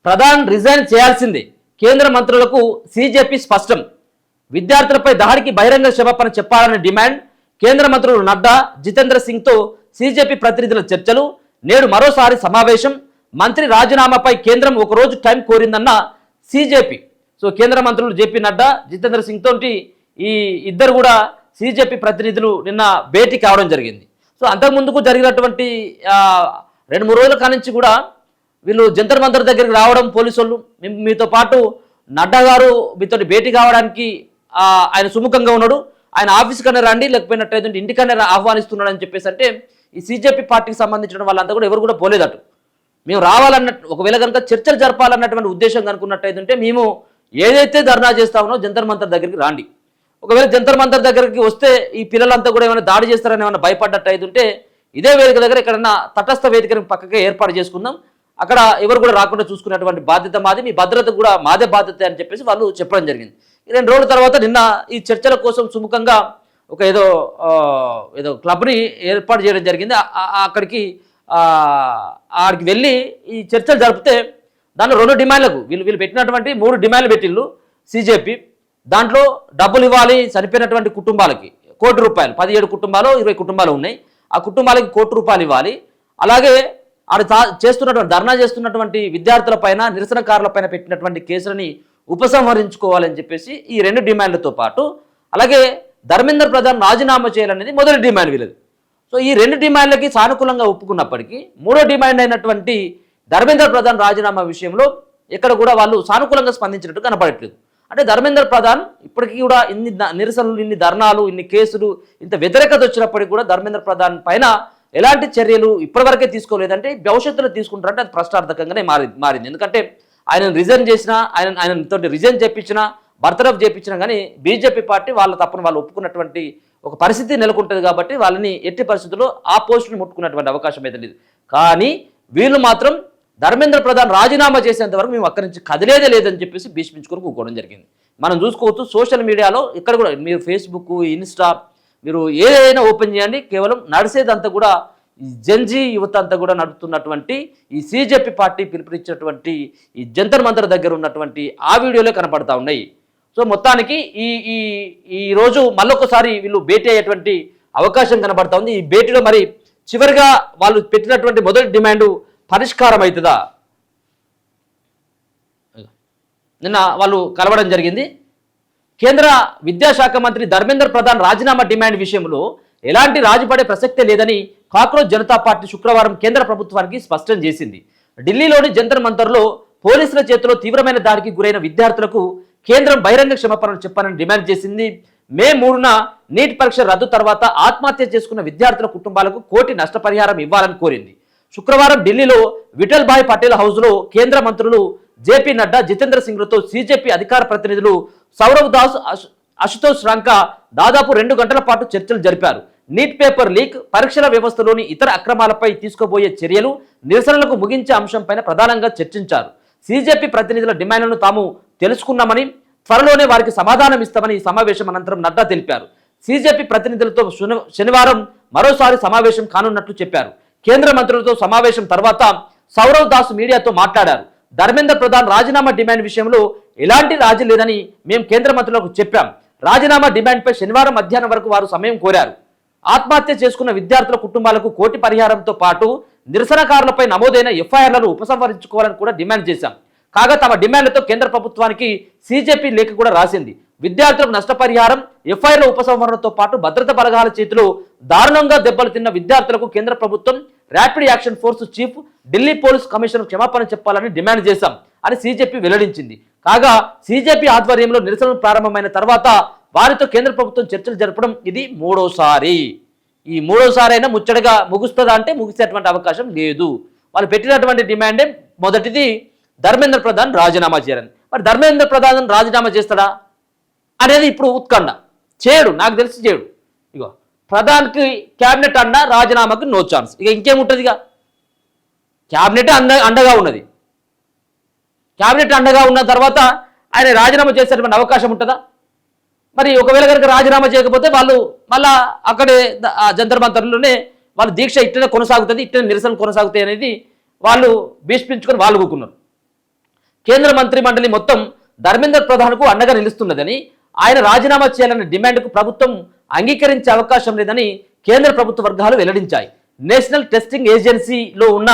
Pradhan resign చేయాల్సిందే, కేంద్ర మంత్రులకు సీజేపీ స్పష్టం. విద్యార్థులపై దాడికి బహిరంగ క్షమాపణ చెప్పాలనే డిమాండ్. కేంద్ర మంత్రులు నడ్డా, జితేంద్ర సింగ్తో సీజేపీ ప్రతినిధుల చర్చలు. నేడు మరోసారి సమావేశం. మంత్రి రాజీనామాపై కేంద్రం ఒకరోజు టైం కోరిందన్న సీజేపీ. సో కేంద్ర మంత్రులు జేపీ నడ్డా, జితేంద్ర సింగ్ తోటి ఈ ఇద్దరు కూడా సీజేపీ ప్రతినిధులు నిన్న భేటీ కావడం జరిగింది. సో అంతకుముందుకు జరిగినటువంటి 2-3 రోజుల కానించి కూడా వీళ్ళు జంతర్ మంతర్ దగ్గరికి రావడం, పోలీసు వాళ్ళు మీతో పాటు నడ్డా గారు మీతో భేటీ కావడానికి ఆయన సుముఖంగా ఉన్నాడు, ఆయన ఆఫీస్కన్నా రండి, లేకపోయినట్టయితే ఇంటికన్నా ఆహ్వానిస్తున్నాడు అని చెప్పేసి అంటే ఈ సీజేపీ పార్టీకి సంబంధించిన వాళ్ళంతా కూడా ఎవరు కూడా పోలేదట. మేము రావాలన్నట్టు, ఒకవేళ కనుక చర్చలు జరపాలన్నటువంటి ఉద్దేశం కనుకున్నట్టయితే మేము ఏదైతే ధర్నా చేస్తామో జంతర్ మంతర్ దగ్గరికి రాండి. ఒకవేళ జంతర్ మంతర్ దగ్గరికి వస్తే ఈ పిల్లలంతా కూడా ఏమైనా దాడి చేస్తారని ఏమైనా భయపడ్డట్టు అయితే ఇదే వేదిక దగ్గర ఎక్కడన్నా తటస్థ వేదికను పక్కకే ఏర్పాటు చేసుకుందాం, అక్కడ ఎవరు కూడా రాకుండా చూసుకునేటువంటి బాధ్యత మాది, మీ భద్రత కూడా మాదే బాధ్యత అని చెప్పేసి వాళ్ళు చెప్పడం జరిగింది. 2 రోజుల తర్వాత నిన్న ఈ చర్చల కోసం సుముఖంగా ఒక ఏదో క్లబ్ని ఏర్పాటు చేయడం జరిగింది. ఆడికి వెళ్ళి ఈ చర్చలు జరిపితే దాంట్లో 2 డిమాండ్లకు వీళ్ళు పెట్టినటువంటి 3 డిమాండ్లు పెట్టిళ్ళు సీజేపీ. దాంట్లో డబ్బులు ఇవ్వాలి చనిపోయినటువంటి కుటుంబాలకి, ₹1,00,00,000, 17 కుటుంబాలు 20 కుటుంబాలు ఉన్నాయి, ఆ కుటుంబాలకి ₹1,00,00,000 ఇవ్వాలి. అలాగే చేస్తున్నటువంటి ధర్నా చేస్తున్నటువంటి విద్యార్థులపైన, నిరసనకారులపైన పెట్టినటువంటి కేసులని ఉపసంహరించుకోవాలని చెప్పేసి ఈ 2 డిమాండ్లతో పాటు అలాగే ధర్మేంద్ర ప్రధాన్ రాజీనామా చేయాలనేది మొదటి డిమాండ్ వీళ్ళది. సో ఈ 2 డిమాండ్లకి సానుకూలంగా ఒప్పుకున్నప్పటికీ 3వ డిమాండ్ అయినటువంటి ధర్మేంద్ర ప్రధాన్ రాజీనామా విషయంలో ఎక్కడ కూడా వాళ్ళు సానుకూలంగా స్పందించినట్టు కనపడట్లేదు. అంటే ధర్మేంద్ర ప్రధాన్ ఇప్పటికీ కూడా ఇన్ని నిరసనలు, ఇన్ని ధర్నాలు, ఇన్ని కేసులు, ఇంత వ్యతిరేకత వచ్చినప్పటికీ కూడా ధర్మేంద్ర ప్రధాన్ పైన ఎలాంటి చర్యలు ఇప్పటివరకే తీసుకోలేదంటే భవిష్యత్తులో తీసుకుంటారంటే అది ప్రశ్నార్థకంగానే మారింది. ఎందుకంటే ఆయన రిజైన్ చేసినా, ఆయనతో రిజైన్ చేయించినా, బర్తరఫ్ చేయించినా కానీ బీజేపీ పార్టీ వాళ్ళ తప్పును వాళ్ళు ఒప్పుకున్నటువంటి ఒక పరిస్థితి నెలకొంటుంది. కాబట్టి వాళ్ళని ఎట్టి పరిస్థితుల్లో ఆ పోస్టును ముట్టుకున్నటువంటి అవకాశం అయితే లేదు. కానీ వీళ్ళు మాత్రం ధర్మేంద్ర ప్రధాన్ రాజీనామా చేసేంత వరకు మేము అక్కడి నుంచి కదిలేదే లేదని చెప్పేసి భీష్మించుకొని కూకోవడం జరిగింది. మనం చూసుకోవచ్చు సోషల్ మీడియాలో ఇక్కడ కూడా మీరు ఫేస్బుక్, ఇన్స్టా, మీరు ఏదైనా ఓపెన్ చేయండి, కేవలం నడిచేదంతా కూడా ఈ జంజీ యువత అంతా కూడా నడుపుతున్నటువంటి ఈ సీజేపీ పార్టీ పిలుపునిచ్చినటువంటి ఈ జంతర్ మంతర్ దగ్గర ఉన్నటువంటి ఆ వీడియోలే కనపడతా ఉన్నాయి. సో మొత్తానికి ఈ రోజు మళ్ళొకసారి వీళ్ళు భేటీ అయ్యేటువంటి అవకాశం కనబడతా ఉంది. ఈ భేటీలో మరి చివరిగా వాళ్ళు పెట్టినటువంటి మొదటి డిమాండ్ పరిష్కారం అవుతుందా? నిన్న వాళ్ళు కలవడం జరిగింది. కేంద్ర విద్యాశాఖ మంత్రి ధర్మేంద్ర ప్రధాన్ రాజీనామా డిమాండ్ విషయంలో ఎలాంటి రాజీపడే ప్రసక్తే లేదని కాక్రోచ్ జనతా పార్టీ శుక్రవారం కేంద్ర ప్రభుత్వానికి స్పష్టం చేసింది. ఢిల్లీలోని జంతర్ మంతర్లో పోలీసుల చేతిలో తీవ్రమైన దాడికి గురైన విద్యార్థులకు కేంద్రం బహిరంగ క్షమాపణలు చెప్పాలని డిమాండ్ చేసింది. మే 3న నీట్ పరీక్ష రద్దు తర్వాత ఆత్మహత్య చేసుకున్న విద్యార్థుల కుటుంబాలకు కోటి నష్టపరిహారం ఇవ్వాలని కోరింది. శుక్రవారం ఢిల్లీలో విఠల్ భాయ్ పటేల్ హౌస్లో కేంద్ర మంత్రులు జేపీ నడ్డా, జితేంద్ర సింగ్లతో సీజేపీ అధికార ప్రతినిధులు సౌరవ్ దాస్, అశుతోష్ రాంకా దాదాపు 2 గంటల పాటు చర్చలు జరిపారు. నీట్ పేపర్ లీక్, పరీక్షల వ్యవస్థలోని ఇతర అక్రమాలపై తీసుకోబోయే చర్యలు, నిరసనలకు ముగించే అంశంపైన ప్రధానంగా చర్చించారు. సీజేపీ ప్రతినిధుల డిమాండ్లను తాము తెలుసుకున్నామని, త్వరలోనే వారికి సమాధానం ఇస్తామని ఈ సమావేశం అనంతరం నడ్డా తెలిపారు. సీజేపీ ప్రతినిధులతో శనివారం మరోసారి సమావేశం కానున్నట్లు చెప్పారు. కేంద్ర మంత్రులతో సమావేశం తర్వాత సౌరవ్ దాస్ మీడియాతో మాట్లాడారు. ధర్మేంద్ర ప్రధాన్ రాజీనామా డిమాండ్ విషయంలో ఎలాంటి రాజీ లేదని మేము కేంద్ర మంత్రులకు చెప్పాం. రాజీనామా డిమాండ్పై శనివారం మధ్యాహ్నం వరకు వారు సమయం కోరారు. ఆత్మహత్య చేసుకున్న విద్యార్థుల కుటుంబాలకు కోటి పరిహారంతో పాటు నిరసనకారులపై నమోదైన ఎఫ్ఐఆర్లను ఉపసంహరించుకోవాలని కూడా డిమాండ్ చేశాం. కాగా తమ డిమాండ్లతో కేంద్ర ప్రభుత్వానికి సీజేపీ లేఖ కూడా రాసింది. విద్యార్థులకు నష్టపరిహారం, ఎఫ్ఐఆర్ల ఉపసంహరణతో పాటు భద్రతా బలగాల చేతిలో దారుణంగా దెబ్బలు తిన్న విద్యార్థులకు కేంద్ర ప్రభుత్వం, rapid action force chief, Delhi police commissioner క్షమాపణ చెప్పాలని డిమాండ్ చేశాం అని సీజేపీ వెల్లడించింది. కాగా సీజేపీ ఆధ్వర్యంలో నిరసనలు ప్రారంభమైన తర్వాత వారితో కేంద్ర ప్రభుత్వం చర్చలు జరపడం ఇది 3వసారి. ఈ 3వసారి అయినా ముచ్చటగా ముగుస్తుందా అంటే ముగిసేటువంటి అవకాశం లేదు. వాళ్ళు పెట్టినటువంటి డిమాండే మొదటిది ధర్మేంద్ర ప్రధాన్ రాజీనామా చేయాలని. మరి ధర్మేంద్ర ప్రధాన్ రాజీనామా చేస్తాడా అనేది ఇప్పుడు ఉత్కంఠ. చేయడు, నాకు తెలిసి చేయడు. ఇగో ప్రధాన్కి క్యాబినెట్ అండ, రాజీనామాకి నో ఛాన్స్. ఇక ఇంకేముంటుంది? ఇక క్యాబినెట్ అండగా ఉన్నది. క్యాబినెట్ అండగా ఉన్న తర్వాత ఆయన రాజీనామా చేసేటువంటి అవకాశం ఉంటుందా? మరి ఒకవేళ కనుక రాజీనామా చేయకపోతే వాళ్ళు మళ్ళా అక్కడే జంతర్ మంతర్లోనే వాళ్ళ దీక్ష ఇట్టనే కొనసాగుతుంది, ఇట్టనే నిరసన కొనసాగుతాయి అనేది వాళ్ళు భీష్మించుకొని వాళ్ళు కూకున్నారు. కేంద్ర మంత్రి మండలి మొత్తం ధర్మేందర్ ప్రధాన్కు అండగా నిలుస్తున్నదని, ఆయన రాజీనామా చేయాలన్న డిమాండ్కు ప్రభుత్వం అంగీకరించే అవకాశం లేదని కేంద్ర ప్రభుత్వ వర్గాలు వెల్లడించాయి. నేషనల్ టెస్టింగ్ ఏజెన్సీలో ఉన్న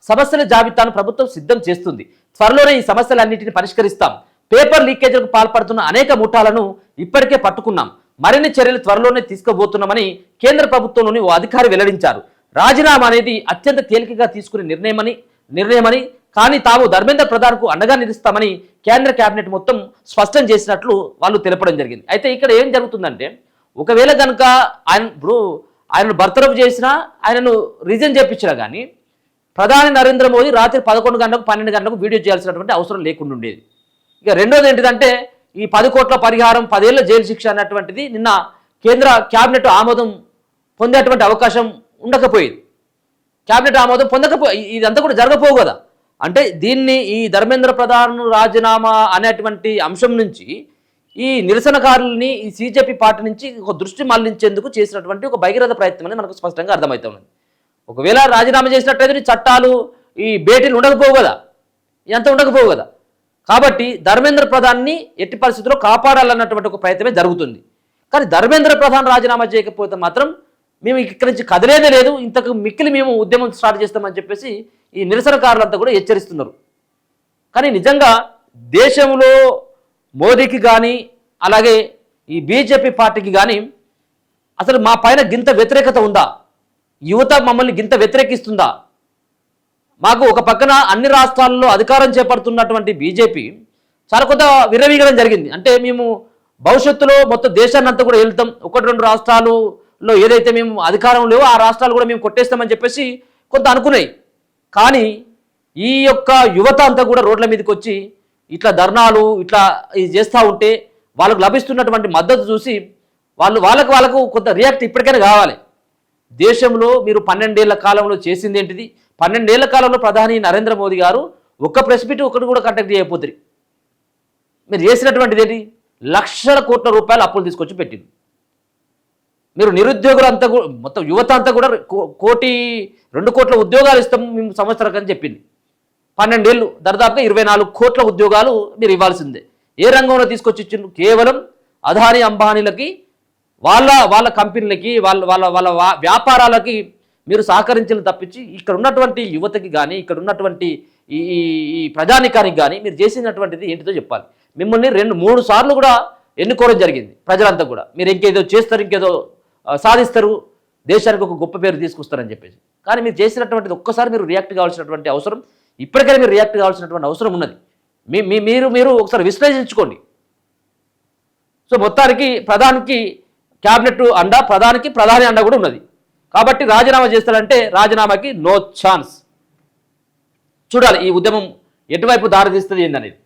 సమస్యల జాబితాను ప్రభుత్వం సిద్ధం చేస్తుంది. త్వరలోనే ఈ సమస్యలన్నింటినీ పరిష్కరిస్తాం. పేపర్ లీకేజీలకు పాల్పడుతున్న అనేక ముఠాలను ఇప్పటికే పట్టుకున్నాం. మరిన్ని చర్యలు త్వరలోనే తీసుకోబోతున్నామని కేంద్ర ప్రభుత్వంలోని ఓ అధికారి వెల్లడించారు. రాజీనామా అనేది అత్యంత తేలికగా తీసుకునే నిర్ణయమని కానీ తాము ధర్మేంద్ర ప్రధాన్కు అండగా నిలుస్తామని కేంద్ర కేబినెట్ మొత్తం స్పష్టం చేసినట్లు వాళ్ళు తెలపడం జరిగింది. అయితే ఇక్కడ ఏం జరుగుతుందంటే, ఒకవేళ కనుక ఆయనను బర్తరఫ్ చేసినా, ఆయనను రిజైన్ చేయించినా కానీ ప్రధాని నరేంద్ర మోదీ రాత్రి 11 గంటలకు 12 గంటలకు వీడియో చేయాల్సినటువంటి అవసరం లేకుండా ఉండేది. ఇక రెండోది ఏంటిదంటే, ఈ 10 కోట్ల పరిహారం 10 ఏళ్ల జైలు శిక్ష అన్నటువంటిది నిన్న కేంద్ర కేబినెట్ ఆమోదం పొందేటువంటి అవకాశం ఉండకపోయేది. కేబినెట్ ఆమోదం ఇదంతా కూడా జరగపోవు కదా. అంటే దీన్ని ఈ ధర్మేంద్ర ప్రధాన్ రాజీనామా అనేటువంటి అంశం నుంచి ఈ నిరసనకారుల్ని ఈ బీజేపీ పార్టీ నుంచి ఒక దృష్టి మళ్లించేందుకు చేసినటువంటి ఒక భగీరథ ప్రయత్నం అని మనకు స్పష్టంగా అర్థమవుతుంది. ఒకవేళ రాజీనామా చేసినట్లయితే చట్టాలు ఈ భేటీలు ఉండకపోవు కదా, ఇదంతా ఉండకపోవు కదా. కాబట్టి ధర్మేంద్ర ప్రధాన్ని ఎట్టి పరిస్థితుల్లో కాపాడాలన్నటువంటి ఒక ప్రయత్నమే జరుగుతుంది. కానీ ధర్మేంద్ర ప్రధాన్ రాజీనామా చేయకపోతే మాత్రం మేము ఇక్కడి నుంచి కదిలేదే లేదు, ఇంతకు మిక్కిలి మేము ఉద్యమం స్టార్ట్ చేస్తామని చెప్పేసి ఈ నిరసనకారులంతా కూడా హెచ్చరిస్తున్నారు. కానీ నిజంగా దేశంలో మోదీకి కానీ అలాగే ఈ బీజేపీ పార్టీకి కానీ అసలు మా పైన గింత వ్యతిరేకత ఉందా? యువత మమ్మల్ని గింత వ్యతిరేకిస్తుందా? మాకు ఒక పక్కన అన్ని రాష్ట్రాల్లో అధికారం చేపడుతున్నటువంటి బీజేపీ చాలా కొంత విర్రవీగడం జరిగింది. అంటే మేము భవిష్యత్తులో మొత్తం దేశాన్ని అంతా కూడా వెళ్తాం, 1-2 రాష్ట్రాలలో ఏదైతే మేము అధికారం లేవో ఆ రాష్ట్రాలు కూడా మేము కొట్టేస్తామని చెప్పేసి కొంత అనుకున్నాయి. కానీ ఈ యొక్క యువత అంతా కూడా రోడ్ల మీదకి వచ్చి ఇట్లా ధర్నాలు ఇట్లా ఇది చేస్తూ ఉంటే వాళ్ళకు లభిస్తున్నటువంటి మద్దతు చూసి వాళ్ళకు కొంత రియాక్ట్ ఇప్పటికైనా కావాలి. దేశంలో మీరు 12 ఏళ్ల కాలంలో చేసింది ఏంటిది? 12 ఏళ్ల కాలంలో ప్రధాని నరేంద్ర మోదీ గారు ఒక్క ప్రెస్ మీట్ ఒకటి కూడా కండక్ట్ చేయకపోతుంది. మీరు చేసినటువంటిది ఏంటి? లక్షల కోట్ల రూపాయలు అప్పులు తీసుకొచ్చి పెట్టింది. మీరు నిరుద్యోగులంతా కూడా మొత్తం యువత అంతా కూడా 1-2 కోట్ల ఉద్యోగాలు ఇస్తాం మేము సంవత్సరం అని చెప్పింది. 12 ఏళ్ళు దాదాపుగా 24 కోట్ల ఉద్యోగాలు మీరు ఇవ్వాల్సిందే. ఏ రంగంలో తీసుకొచ్చి ఇచ్చిండ్రు? కేవలం అదానీ అంబానీలకి వాళ్ళ కంపెనీలకి వాళ్ళ వ్యాపారాలకి మీరు సహకరించిన తప్పించి ఇక్కడ ఉన్నటువంటి యువతకి కానీ ఇక్కడ ఉన్నటువంటి ఈ ప్రజానికానికి కానీ మీరు చేసినటువంటిది ఏంటిదో చెప్పాలి. మిమ్మల్ని 2-3 సార్లు కూడా ఎన్నుకోవడం జరిగింది ప్రజలంతా కూడా. మీరు ఇంకేదో చేస్తారు, ఇంకేదో సాధిస్తారు, దేశానికి ఒక గొప్ప పేరు తీసుకొస్తారని చెప్పేసి. కానీ మీరు చేసినటువంటిది ఒక్కసారి మీరు రియాక్ట్ కావాల్సినటువంటి అవసరం, ఇప్పటికైనా మీరు రియాక్ట్ కావాల్సినటువంటి అవసరం ఉన్నది. మీరు ఒకసారి విశ్లేషించుకోండి. సో మొత్తానికి ప్రధానికి క్యాబినెట్ అండ, ప్రధాని అండ కూడా ఉన్నది. కాబట్టి రాజీనామా చేస్తారంటే రాజీనామాకి నో ఛాన్స్. చూడాలి ఈ ఉద్యమం ఎటువైపు దారి తీస్తుంది ఏందనేది.